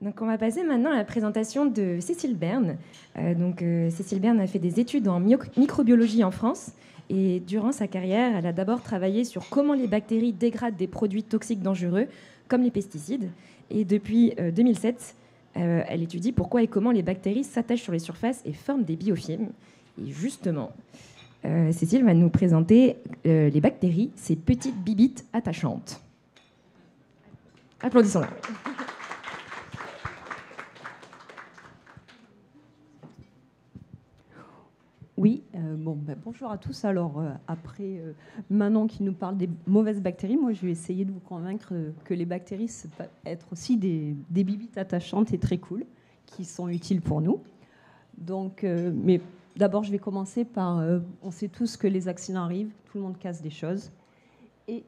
Donc on va passer maintenant à la présentation de Cécile Berne. Cécile Berne a fait des études en microbiologie en France et durant sa carrière, elle a d'abord travaillé sur comment les bactéries dégradent des produits toxiques dangereux comme les pesticides. Et depuis 2007, elle étudie pourquoi et comment les bactéries s'attachent sur les surfaces et forment des biofilms. Et justement, Cécile va nous présenter les bactéries, ces petites bibites attachantes. Applaudissons-la. Oui, bonjour à tous. Alors, après Manon qui nous parle des mauvaises bactéries, moi je vais essayer de vous convaincre que les bactéries, ça peut être aussi des bibites attachantes et très cool, qui sont utiles pour nous. Donc, mais d'abord, je vais commencer par, on sait tous que les accidents arrivent, tout le monde casse des choses. Et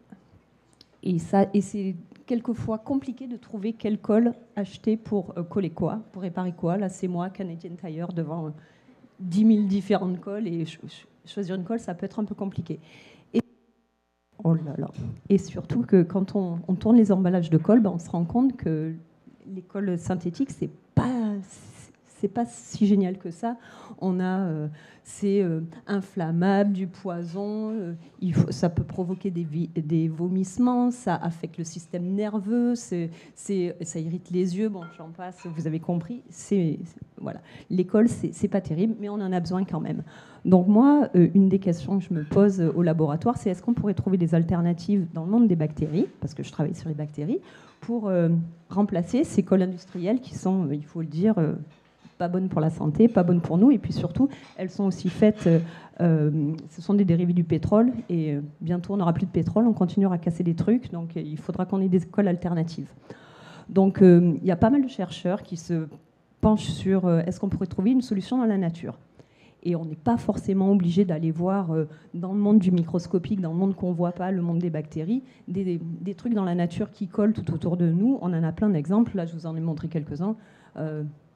c'est quelquefois compliqué de trouver quel colle acheter pour coller quoi, pour réparer quoi. Là, c'est moi, Canadian Tire, devant 10 000 différentes colles, et choisir une colle, ça peut être un peu compliqué. Oh là là. Et surtout que quand on tourne les emballages de colle, on se rend compte que les colles synthétiques, c'est pas si génial que ça. C'est inflammable, du poison, ça peut provoquer des vomissements, ça affecte le système nerveux, ça irrite les yeux, bon, j'en passe, vous avez compris. Voilà. L'école, c'est pas terrible, mais on en a besoin quand même. Donc moi, une des questions que je me pose au laboratoire, c'est est-ce qu'on pourrait trouver des alternatives dans le monde des bactéries, parce que je travaille sur les bactéries, pour remplacer ces colles industrielles qui sont, il faut le dire, pas bonnes pour la santé, pas bonnes pour nous, et puis surtout, elles sont aussi faites, ce sont des dérivés du pétrole, et bientôt on n'aura plus de pétrole, on continuera à casser des trucs, donc il faudra qu'on ait des colles alternatives. Donc il y a pas mal de chercheurs qui se penchent sur est-ce qu'on pourrait trouver une solution dans la nature. Et on n'est pas forcément obligé d'aller voir dans le monde du microscopique, dans le monde qu'on ne voit pas, le monde des bactéries, des trucs dans la nature qui collent tout autour de nous. On en a plein d'exemples, là je vous en ai montré quelques-uns.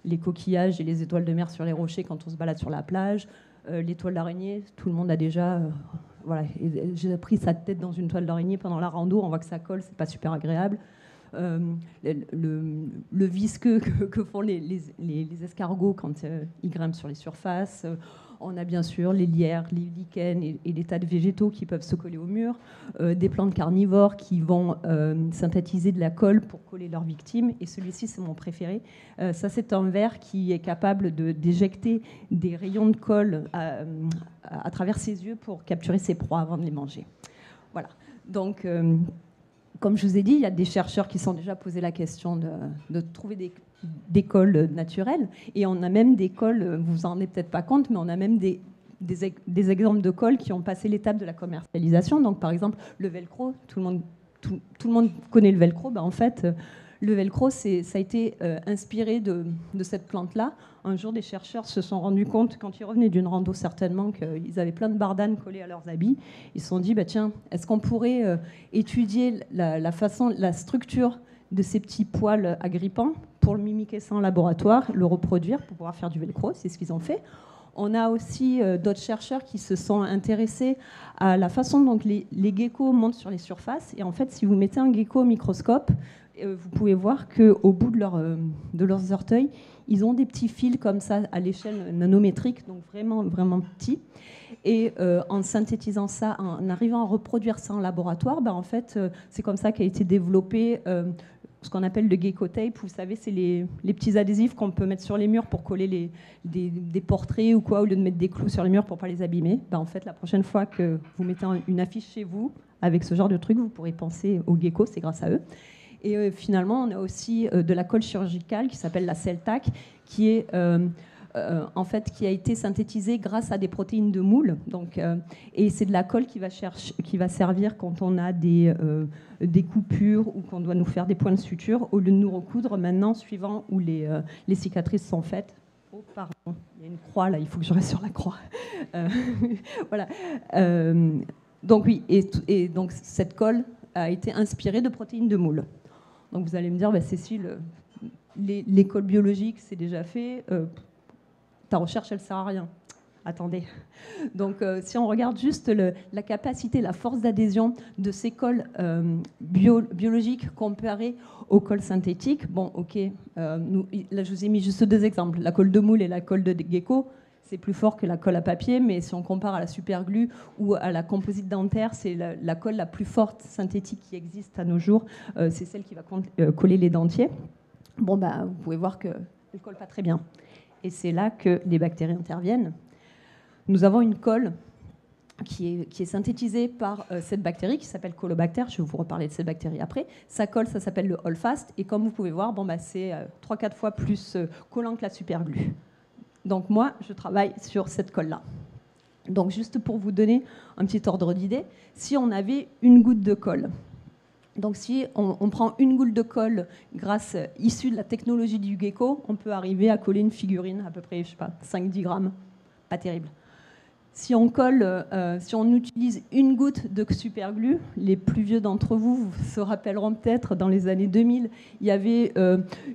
Les coquillages et les étoiles de mer sur les rochers quand on se balade sur la plage, les toiles d'araignée, tout le monde a déjà... voilà, j'ai pris sa tête dans une toile d'araignée pendant la rando, on voit que ça colle, c'est pas super agréable. Le visqueux que font les escargots quand ils grimpent sur les surfaces. On a bien sûr les lierres, les lichens et les tas de végétaux qui peuvent se coller au mur. Des plantes carnivores qui vont synthétiser de la colle pour coller leurs victimes. Et celui-ci, c'est mon préféré. Ça, c'est un ver qui est capable d'éjecter des rayons de colle à travers ses yeux pour capturer ses proies avant de les manger. Voilà. Donc... comme je vous ai dit, il y a des chercheurs qui se sont déjà posé la question de trouver des colles naturelles. Et on a même des colles, vous vous en rendez peut-être pas compte, mais on a même des exemples de colles qui ont passé l'étape de la commercialisation. Donc par exemple, le velcro, tout le monde connaît le velcro. En fait, le velcro, ça a été inspiré de cette plante-là. Un jour, des chercheurs se sont rendus compte, quand ils revenaient d'une rando certainement, qu'ils avaient plein de bardanes collées à leurs habits. Ils se sont dit, tiens, est-ce qu'on pourrait étudier la structure de ces petits poils agrippants pour le mimiquer ça en laboratoire, le reproduire pour pouvoir faire du velcro. C'est ce qu'ils ont fait. On a aussi d'autres chercheurs qui se sont intéressés à la façon dont les geckos montent sur les surfaces. Et en fait, si vous mettez un gecko au microscope, vous pouvez voir qu'au bout de leurs orteils, ils ont des petits fils comme ça à l'échelle nanométrique, donc vraiment, vraiment petits. Et en synthétisant ça, en arrivant à reproduire ça en laboratoire, en fait, c'est comme ça qu'a été développé ce qu'on appelle le gecko tape. Vous savez, c'est les petits adhésifs qu'on peut mettre sur les murs pour coller des portraits ou quoi, au lieu de mettre des clous sur les murs pour ne pas les abîmer. En fait, la prochaine fois que vous mettez une affiche chez vous avec ce genre de truc, vous pourrez penser aux geckos, c'est grâce à eux. Et finalement, on a aussi de la colle chirurgicale qui s'appelle la Celtac, qui est en fait qui a été synthétisée grâce à des protéines de moule. Donc, et c'est de la colle qui va servir quand on a des coupures ou qu'on doit nous faire des points de suture, au lieu de nous recoudre maintenant, suivant où les cicatrices sont faites. Oh, pardon, il y a une croix là, il faut que je reste sur la croix. Voilà. Donc oui, et donc cette colle a été inspirée de protéines de moule. Donc vous allez me dire, Cécile, l'école biologique, c'est déjà fait, ta recherche, elle ne sert à rien. Attendez. Donc, si on regarde juste la capacité, la force d'adhésion de ces cols biologiques comparés aux cols synthétiques, bon, ok, là je vous ai mis juste 2 exemples. La colle de moule et la colle de gecko, c'est plus fort que la colle à papier, mais si on compare à la superglue ou à la composite dentaire, c'est la colle la plus forte synthétique qui existe à nos jours. C'est celle qui va coller les dentiers. Bon, bah, vous pouvez voir qu'elle ne colle pas très bien. Et c'est là que les bactéries interviennent. Nous avons une colle qui est synthétisée par cette bactérie qui s'appelle Colobacter. Je vais vous reparler de cette bactérie après. Sa colle, ça s'appelle le Holdfast. Et comme vous pouvez voir, bon, bah, c'est 3-4 fois plus collant que la superglue. Donc moi, je travaille sur cette colle-là. Donc juste pour vous donner un petit ordre d'idée, si on avait une goutte de colle, donc si on prend une goutte de colle issue de la technologie du gecko, on peut arriver à coller une figurine à peu près, je sais pas, 5-10 grammes. Pas terrible. Si on utilise une goutte de superglue, les plus vieux d'entre vous se rappelleront peut-être, dans les années 2000, il y avait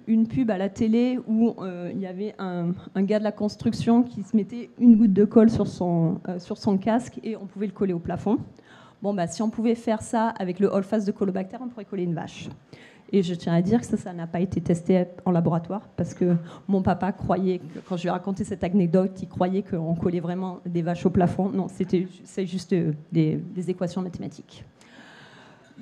une pub à la télé où il y avait un gars de la construction qui se mettait une goutte de colle sur son casque et on pouvait le coller au plafond. Bon, bah, si on pouvait faire ça avec le Holdfast de Colobacter, on pourrait coller une vache. Et je tiens à dire que ça n'a pas été testé en laboratoire parce que mon papa croyait, quand je lui ai raconté cette anecdote, il croyait qu'on collait vraiment des vaches au plafond. Non, c'est juste des équations mathématiques.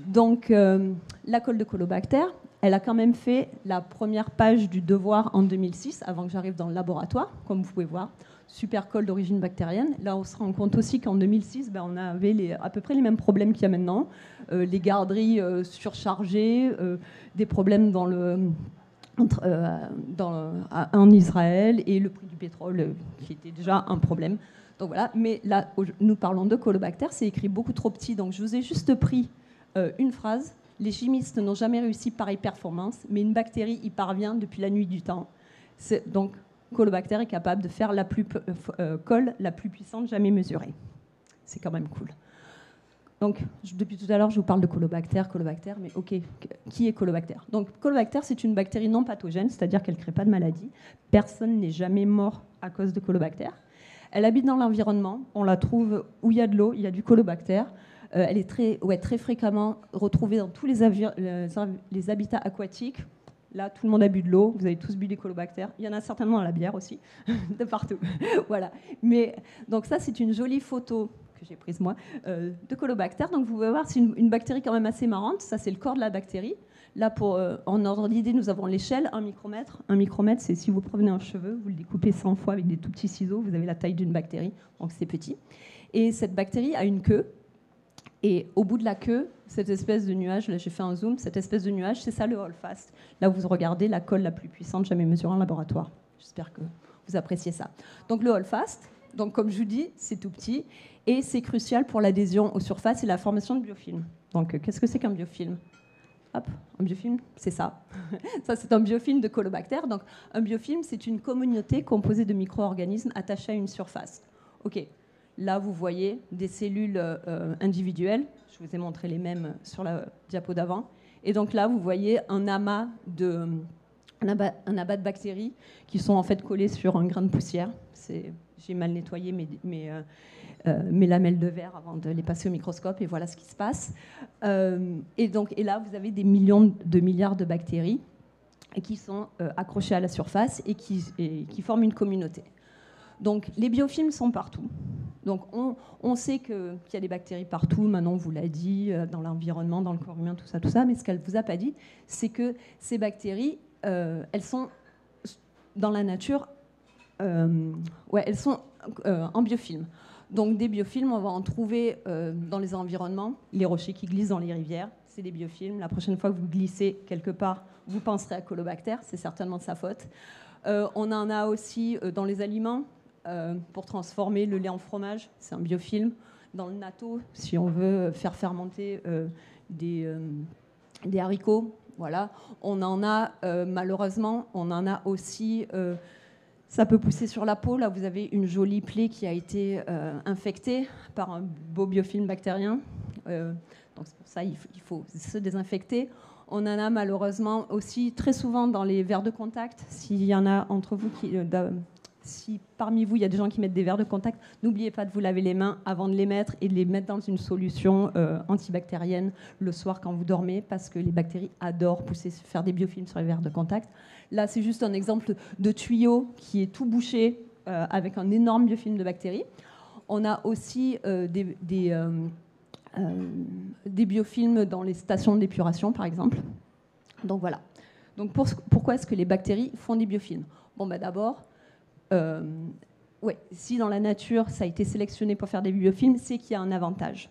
Donc, la colle de Colobacter, elle a quand même fait la première page du devoir en 2006, avant que j'arrive dans le laboratoire, comme vous pouvez voir. Super colle d'origine bactérienne. Là, on se rend compte aussi qu'en 2006, on avait à peu près les mêmes problèmes qu'il y a maintenant. Les garderies surchargées, des problèmes en Israël et le prix du pétrole qui était déjà un problème. Donc voilà. Mais là, nous parlons de Colobacter, c'est écrit beaucoup trop petit. Donc je vous ai juste pris une phrase. Les chimistes n'ont jamais réussi pareille performance, mais une bactérie y parvient depuis la nuit du temps. Donc Colobacter est capable de faire la colle la plus puissante jamais mesurée. C'est quand même cool. Donc, depuis tout à l'heure, je vous parle de Colobacter, mais ok, qui est Colobacter? Donc, Colobacter, c'est une bactérie non pathogène, c'est-à-dire qu'elle ne crée pas de maladie. Personne n'est jamais mort à cause de Colobacter. Elle habite dans l'environnement, on la trouve où il y a de l'eau, il y a du Colobacter. Elle est très fréquemment retrouvée dans tous les habitats aquatiques. Là, tout le monde a bu de l'eau, vous avez tous bu des colobactères. Il y en a certainement dans la bière aussi, de partout. Voilà. Mais, donc ça, c'est une jolie photo que j'ai prise moi, de colobactère. Donc vous pouvez voir, c'est une bactérie quand même assez marrante. Ça, c'est le corps de la bactérie. Là, en ordre d'idée, nous avons l'échelle, 1 micromètre. 1 micromètre, c'est si vous prenez un cheveu, vous le découpez 100 fois avec des tout petits ciseaux, vous avez la taille d'une bactérie, donc c'est petit. Et cette bactérie a une queue. Et au bout de la queue, cette espèce de nuage, là j'ai fait un zoom, cette espèce de nuage, c'est ça le Holdfast. Là vous regardez la colle la plus puissante jamais mesurée en laboratoire. J'espère que vous appréciez ça. Donc le Holdfast, donc comme je vous dis, c'est tout petit et c'est crucial pour l'adhésion aux surfaces et la formation de biofilms. Donc qu'est-ce que c'est qu'un biofilm? Hop, un biofilm, c'est ça. Ça, c'est un biofilm de Colobacter. Donc un biofilm, c'est une communauté composée de micro-organismes attachés à une surface. Ok. Là, vous voyez des cellules individuelles. Je vous ai montré les mêmes sur la diapo d'avant. Et donc là, vous voyez un amas de bactéries qui sont en fait collées sur un grain de poussière. J'ai mal nettoyé mes lamelles de verre avant de les passer au microscope et voilà ce qui se passe. Et là, vous avez des millions de milliards de bactéries qui sont accrochées à la surface et qui forment une communauté. Donc les biofilms sont partout. Donc on sait qu'il y a des bactéries partout, Manon vous l'a dit, dans l'environnement, dans le corps humain, tout ça. Mais ce qu'elle ne vous a pas dit, c'est que ces bactéries, elles sont dans la nature, elles sont en biofilm. Donc des biofilms, on va en trouver dans les environnements, les rochers qui glissent dans les rivières, c'est des biofilms. La prochaine fois que vous glissez quelque part, vous penserez à Colobacter, c'est certainement de sa faute. On en a aussi dans les aliments, pour transformer le lait en fromage, c'est un biofilm. Dans le natto, si on veut faire fermenter des haricots, voilà. On en a, malheureusement, on en a aussi, ça peut pousser sur la peau. Là, vous avez une jolie plaie qui a été infectée par un beau biofilm bactérien. Donc c'est pour ça il faut se désinfecter. On en a malheureusement aussi très souvent dans les verres de contact. S'il y en a entre vous si parmi vous, il y a des gens qui mettent des verres de contact, n'oubliez pas de vous laver les mains avant de les mettre et de les mettre dans une solution antibactérienne le soir quand vous dormez, parce que les bactéries adorent faire des biofilms sur les verres de contact. Là, c'est juste un exemple de tuyau qui est tout bouché avec un énorme biofilm de bactéries. On a aussi des biofilms dans les stations d'épuration, par exemple. Donc voilà. Donc pourquoi est-ce que les bactéries font des biofilms? Bon, ben d'abord, si dans la nature ça a été sélectionné pour faire des biofilms, c'est qu'il y a un avantage.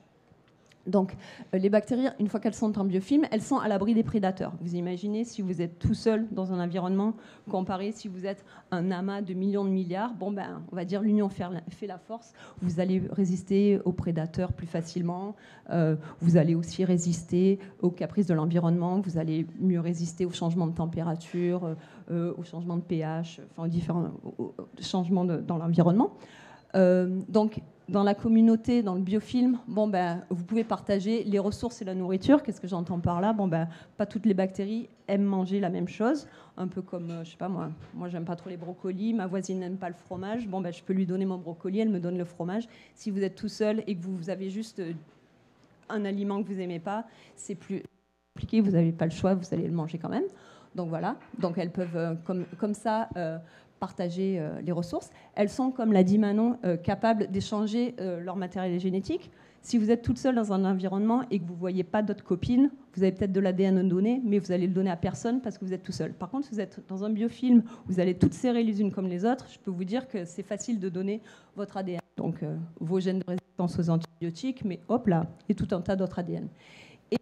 Donc les bactéries, une fois qu'elles sont en biofilm, elles sont à l'abri des prédateurs. Vous imaginez si vous êtes tout seul dans un environnement, comparé si vous êtes un amas de millions de milliards, bon ben on va dire l'union fait la force, vous allez résister aux prédateurs plus facilement, vous allez aussi résister aux caprices de l'environnement, vous allez mieux résister aux changements de température, aux changements de pH, enfin aux différents changements dans l'environnement. Donc, dans la communauté, dans le biofilm, bon, ben, vous pouvez partager les ressources et la nourriture. Qu'est-ce que j'entends par là? Bon, ben, pas toutes les bactéries aiment manger la même chose. Un peu comme, je sais pas moi j'aime pas trop les brocolis, ma voisine n'aime pas le fromage. Bon, ben, je peux lui donner mon brocoli, elle me donne le fromage. Si vous êtes tout seul et que vous avez juste un aliment que vous n'aimez pas, c'est plus compliqué, vous n'avez pas le choix, vous allez le manger quand même. Donc voilà, donc elles peuvent comme ça partager les ressources. Elles sont, comme l'a dit Manon, capables d'échanger leur matériel génétique. Si vous êtes toute seule dans un environnement et que vous ne voyez pas d'autres copines, vous avez peut-être de l'ADN donné, mais vous allez le donner à personne parce que vous êtes tout seul. Par contre, si vous êtes dans un biofilm où vous allez toutes serrer les unes comme les autres, je peux vous dire que c'est facile de donner votre ADN. Donc vos gènes de résistance aux antibiotiques, mais hop là, et tout un tas d'autres ADN. Et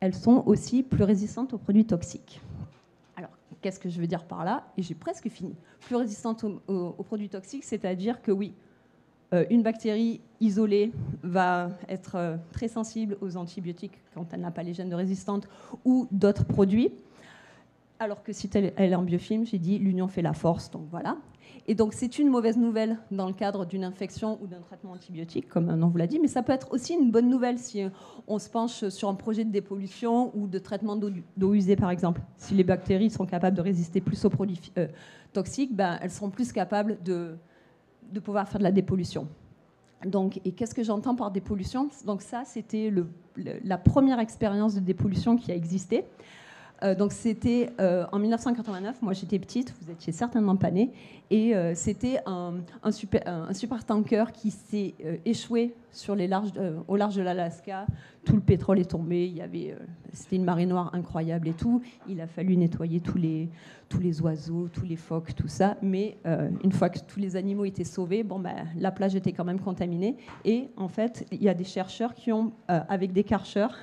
elles sont aussi plus résistantes aux produits toxiques. Qu'est-ce que je veux dire par là? Et j'ai presque fini. Plus résistante aux produits toxiques, c'est-à-dire que oui, une bactérie isolée va être très sensible aux antibiotiques quand elle n'a pas les gènes de résistante ou d'autres produits. Alors que si elle est en biofilm, j'ai dit l'union fait la force, donc voilà. Et donc c'est une mauvaise nouvelle dans le cadre d'une infection ou d'un traitement antibiotique, comme un nom vous l'a dit, mais ça peut être aussi une bonne nouvelle si on se penche sur un projet de dépollution ou de traitement d'eau usée, par exemple. Si les bactéries sont capables de résister plus aux produits toxiques, ben, elles seront plus capables de pouvoir faire de la dépollution. Donc, et qu'est-ce que j'entends par dépollution? Donc ça, c'était la première expérience de dépollution qui a existé. Donc c'était en 1989, moi j'étais petite, vous étiez certainement pas nés, et c'était un supertanker qui s'est échoué au large de l'Alaska. Tout le pétrole est tombé, c'était une marée noire incroyable et tout. Il a fallu nettoyer tous les oiseaux, tous les phoques, tout ça. Mais une fois que tous les animaux étaient sauvés, bon, ben, la plage était quand même contaminée. Et en fait, il y a des chercheurs qui ont, avec des karchers,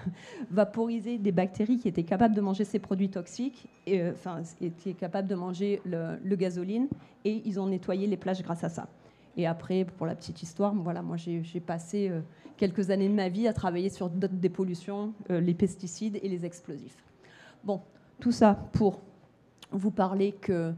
vaporisé des bactéries qui étaient capables de manger ces produits toxiques, étaient capables de manger le gasoline, et ils ont nettoyé les plages grâce à ça. Et après, pour la petite histoire, voilà, moi j'ai passé quelques années de ma vie à travailler sur d'autres dépollutions, les pesticides et les explosifs. Bon, tout ça pour vous parler que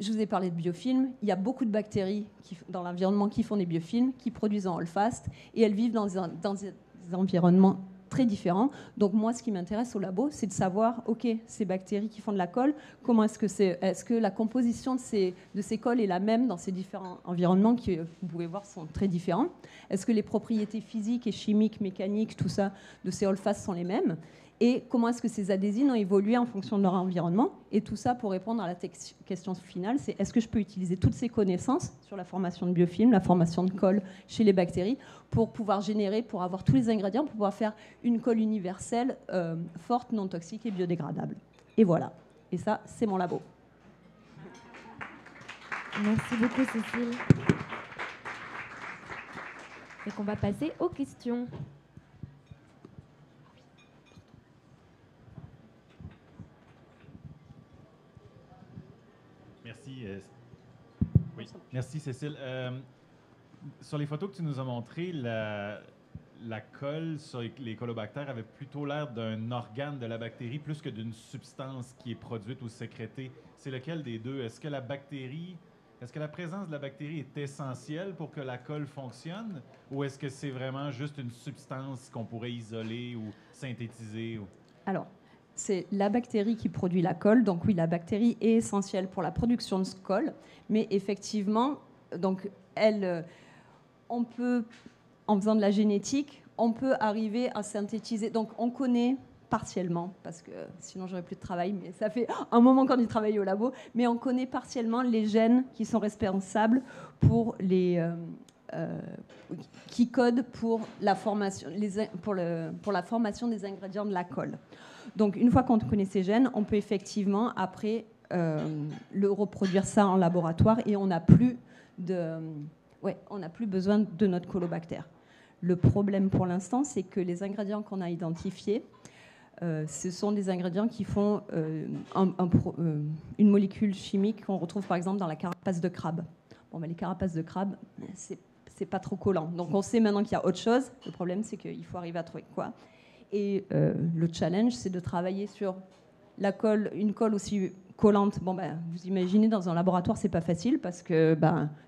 je vous ai parlé de biofilms. Il y a beaucoup de bactéries dans l'environnement qui font des biofilms, qui produisent en holdfast, et elles vivent dans des environnements très différents. Donc moi, ce qui m'intéresse au labo, c'est de savoir, ok, ces bactéries qui font de la colle, comment est-ce que la composition de ces colles est la même dans ces différents environnements qui, vous pouvez voir, sont très différents? Est-ce que les propriétés physiques et chimiques, mécaniques, tout ça, de ces holdfasts sont les mêmes? Et comment est-ce que ces adhésines ont évolué en fonction de leur environnement? Et tout ça pour répondre à la question finale, c'est est-ce que je peux utiliser toutes ces connaissances sur la formation de biofilms, la formation de colle chez les bactéries, pour pouvoir générer, pour avoir tous les ingrédients, pour pouvoir faire une colle universelle, forte, non toxique et biodégradable. Et voilà. Et ça, c'est mon labo. Merci beaucoup, Cécile. Et qu'on va passer aux questions. Merci. Oui, merci Cécile. Sur les photos que tu nous as montrées, la colle sur les colobactères avait plutôt l'air d'un organe de la bactérie plus que d'une substance qui est produite ou sécrétée. C'est lequel des deux? Est-ce que la présence de la bactérie est essentielle pour que la colle fonctionne, ou est-ce que c'est vraiment juste une substance qu'on pourrait isoler ou synthétiser? Alors, c'est la bactérie qui produit la colle. Donc oui, la bactérie est essentielle pour la production de colle, mais effectivement, donc on peut, en faisant de la génétique, on peut arriver à synthétiser. Donc on connaît partiellement, parce que sinon j'aurais plus de travail, mais ça fait un moment qu'on y travaille au labo, mais on connaît partiellement les gènes qui sont responsables pour qui codent pour la formation, pour la formation des ingrédients de la colle. Donc une fois qu'on connaît ces gènes, on peut effectivement après le reproduire ça en laboratoire et on n'a plus besoin de notre colobactère. Le problème pour l'instant, c'est que les ingrédients qu'on a identifiés, ce sont des ingrédients qui font une molécule chimique qu'on retrouve par exemple dans la carapace de crabe. Bon, les carapaces de crabe, c'est pas trop collant. Donc on sait maintenant qu'il y a autre chose. Le problème, c'est qu'il faut arriver à trouver quoi. Et le challenge, c'est de travailler sur une colle aussi collante. Bon, vous imaginez, dans un laboratoire, c'est pas facile parce que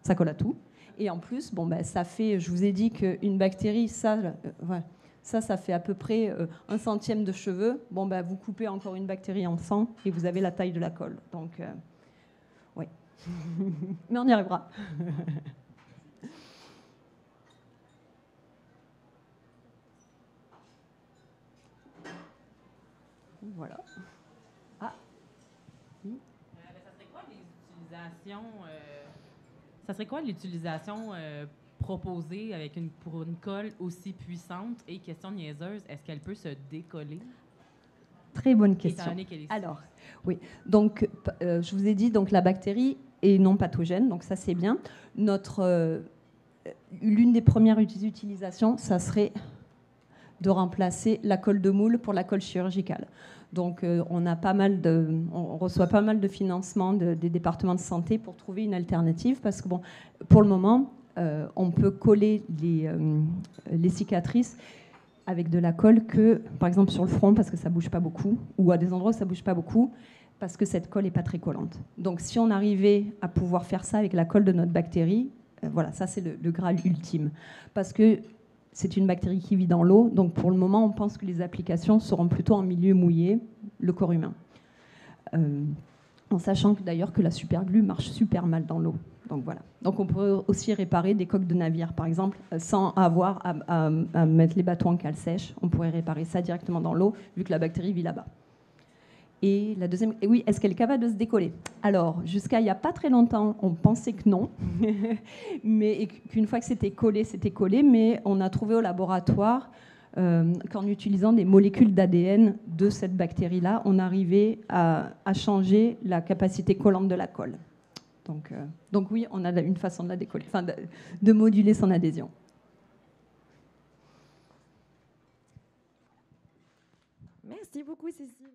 ça colle à tout. Et en plus, ça fait, je vous ai dit qu'une bactérie, ça fait à peu près 1/100 de cheveux. Vous coupez encore une bactérie en 100 et vous avez la taille de la colle. Donc, oui. Mais on y arrivera. Voilà. Ah. Ça serait quoi l'utilisation proposée pour une colle aussi puissante? Et question niaiseuse, est-ce qu'elle peut se décoller? Très bonne question. Alors, oui. Donc, je vous ai dit, donc la bactérie est non pathogène, donc ça c'est bien. L'une des premières utilisations, ça serait de remplacer la colle de moule pour la colle chirurgicale. Donc, on reçoit pas mal de financement des départements de santé pour trouver une alternative, parce que pour le moment, on peut coller les cicatrices avec de la colle que, par exemple, sur le front, parce que ça bouge pas beaucoup, ou à des endroits où ça bouge pas beaucoup, parce que cette colle est pas très collante. Donc, si on arrivait à pouvoir faire ça avec la colle de notre bactérie, voilà, ça c'est le Graal ultime, parce que c'est une bactérie qui vit dans l'eau, donc pour le moment, on pense que les applications seront plutôt en milieu mouillé, le corps humain. En sachant que d'ailleurs que la superglue marche super mal dans l'eau. Donc voilà. Donc on pourrait aussi réparer des coques de navire, par exemple, sans avoir à mettre les bateaux en cale sèche. On pourrait réparer ça directement dans l'eau, vu que la bactérie vit là-bas. Et la deuxième, oui, est-ce qu'elle est capable de se décoller? Alors, jusqu'à il n'y a pas très longtemps, on pensait que non, mais qu'une fois que c'était collé, mais on a trouvé au laboratoire qu'en utilisant des molécules d'ADN de cette bactérie-là, on arrivait à changer la capacité collante de la colle. Donc oui, on a une façon de la décoller, enfin de moduler son adhésion. Merci beaucoup, Cécile.